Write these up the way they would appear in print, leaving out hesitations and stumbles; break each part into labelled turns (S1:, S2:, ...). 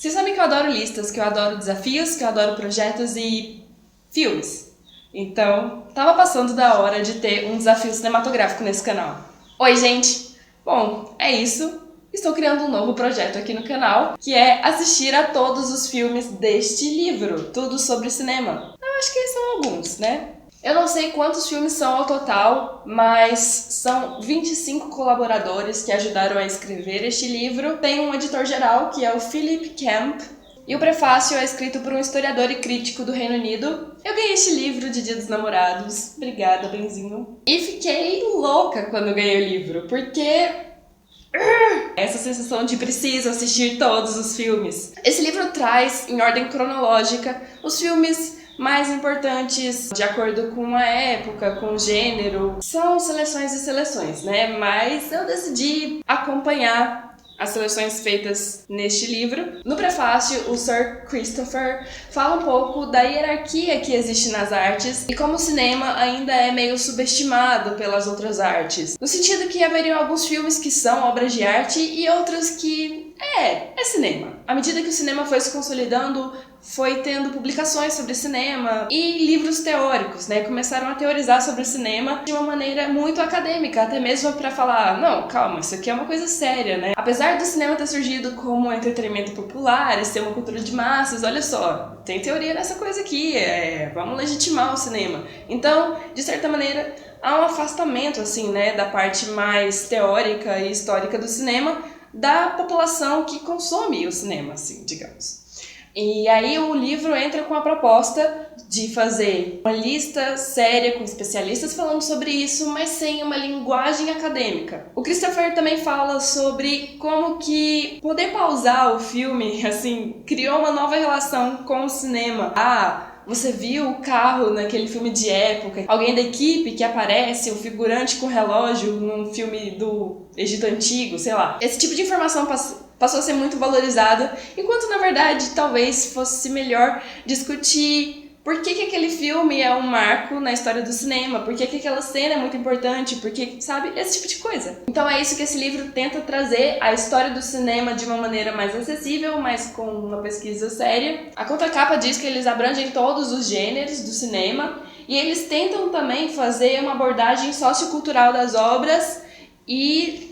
S1: Vocês sabem que eu adoro listas, que eu adoro desafios, que eu adoro projetos e filmes. Então, tava passando da hora de ter um desafio cinematográfico nesse canal. Oi, gente! Bom, é isso. Estou criando um novo projeto aqui no canal, que é assistir a todos os filmes deste livro, tudo sobre cinema. Eu acho que são alguns, né? Eu não sei quantos filmes são ao total, mas são 25 colaboradores que ajudaram a escrever este livro. Tem um editor-geral, que é o Philip Camp, e o prefácio é escrito por um historiador e crítico do Reino Unido. Eu ganhei este livro de Dia dos Namorados. Obrigada, benzinho. E fiquei louca quando eu ganhei o livro, porque essa sensação de preciso assistir todos os filmes. Esse livro traz, em ordem cronológica, os filmes mais importantes de acordo com a época, com o gênero. São seleções e seleções, né? Mas eu decidi acompanhar as seleções feitas neste livro. No prefácio, o Sir Christopher fala um pouco da hierarquia que existe nas artes e como o cinema ainda é meio subestimado pelas outras artes. No sentido que haveriam alguns filmes que são obras de arte e outros que é cinema. À medida que o cinema foi se consolidando, foi tendo publicações sobre cinema e livros teóricos, né? Começaram a teorizar sobre o cinema de uma maneira muito acadêmica, até mesmo para falar, não, calma, isso aqui é uma coisa séria, né? Apesar do cinema ter surgido como um entretenimento popular e ser uma cultura de massas, olha só, tem teoria nessa coisa aqui, vamos legitimar o cinema. Então, de certa maneira, há um afastamento, assim, né, da parte mais teórica e histórica do cinema, da população que consome o cinema, assim, digamos. E aí o livro entra com a proposta de fazer uma lista séria com especialistas falando sobre isso, mas sem uma linguagem acadêmica. O Christopher também fala sobre como que poder pausar o filme, assim, criou uma nova relação com o cinema. Você viu o carro naquele filme de época, alguém da equipe que aparece, um figurante com relógio num filme do Egito Antigo, sei lá. Esse tipo de informação passou a ser muito valorizada, enquanto na verdade talvez fosse melhor discutir por que aquele filme é um marco na história do cinema, por que aquela cena é muito importante, porque, sabe, esse tipo de coisa. Então é isso que esse livro tenta trazer, a história do cinema de uma maneira mais acessível, mas com uma pesquisa séria. A contracapa diz que eles abrangem todos os gêneros do cinema e eles tentam também fazer uma abordagem sociocultural das obras e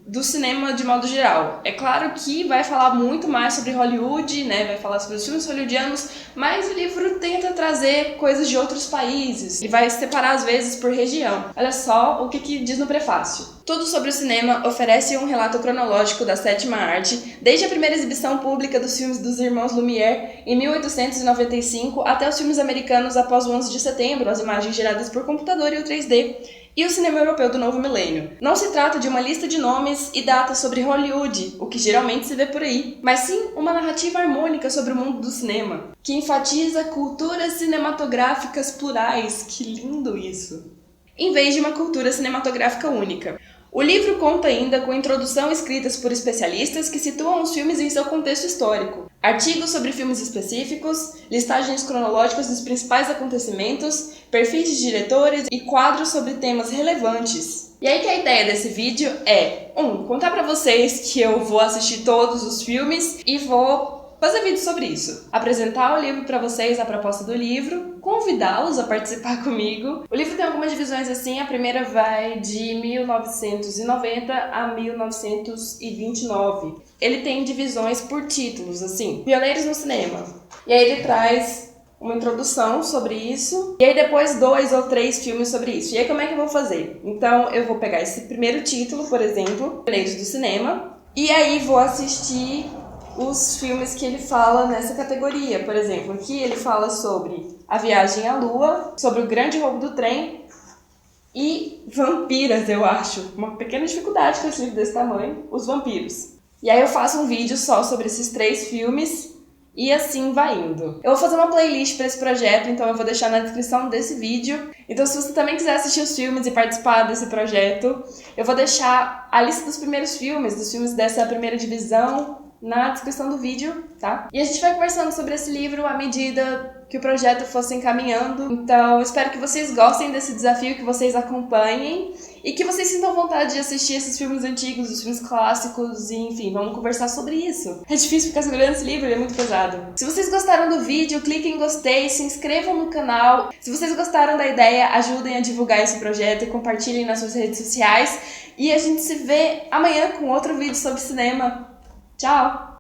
S1: do cinema de modo geral. É claro que vai falar muito mais sobre Hollywood, né? Vai falar sobre os filmes hollywoodianos, mas o livro tenta trazer coisas de outros países e vai separar às vezes por região. Olha só o que diz no prefácio. Tudo sobre o cinema oferece um relato cronológico da sétima arte, desde a primeira exibição pública dos filmes dos irmãos Lumière em 1895 até os filmes americanos após o 11 de setembro, as imagens geradas por computador e o 3D, e o cinema europeu do novo milênio. Não se trata de uma lista de nomes e datas sobre Hollywood, o que geralmente se vê por aí, mas sim uma narrativa harmônica sobre o mundo do cinema, que enfatiza culturas cinematográficas plurais. Que lindo isso! Em vez de uma cultura cinematográfica única. O livro conta ainda com introdução escritas por especialistas que situam os filmes em seu contexto histórico, artigos sobre filmes específicos, listagens cronológicas dos principais acontecimentos, perfis de diretores e quadros sobre temas relevantes. E aí que a ideia desse vídeo é, contar pra vocês que eu vou assistir todos os filmes e vou fazer vídeo sobre isso, apresentar o livro para vocês, a proposta do livro, convidá-los a participar comigo. O livro tem algumas divisões assim, a primeira vai de 1990 a 1929. Ele tem divisões por títulos, assim, pioneiros no cinema. E aí ele traz uma introdução sobre isso, e aí depois 2 ou 3 filmes sobre isso. E aí como é que eu vou fazer? Então eu vou pegar esse primeiro título, por exemplo, Pioneiros do Cinema, e aí vou assistir os filmes que ele fala nessa categoria. Por exemplo, aqui ele fala sobre A Viagem à Lua, sobre O Grande Roubo do Trem e Vampiras, eu acho. Uma pequena dificuldade com esse livro desse tamanho, Os Vampiros. E aí eu faço um vídeo só sobre esses 3 filmes e assim vai indo. Eu vou fazer uma playlist para esse projeto, então eu vou deixar na descrição desse vídeo. Então se você também quiser assistir os filmes e participar desse projeto, eu vou deixar a lista dos primeiros filmes, dos filmes dessa primeira divisão, na descrição do vídeo, tá? E a gente vai conversando sobre esse livro à medida que o projeto fosse encaminhando. Então, espero que vocês gostem desse desafio, que vocês acompanhem e que vocês sintam vontade de assistir esses filmes antigos, os filmes clássicos e, enfim, vamos conversar sobre isso. É difícil ficar segurando esse livro, ele é muito pesado. Se vocês gostaram do vídeo, cliquem em gostei, se inscrevam no canal. Se vocês gostaram da ideia, ajudem a divulgar esse projeto e compartilhem nas suas redes sociais. E a gente se vê amanhã com outro vídeo sobre cinema. Tchau!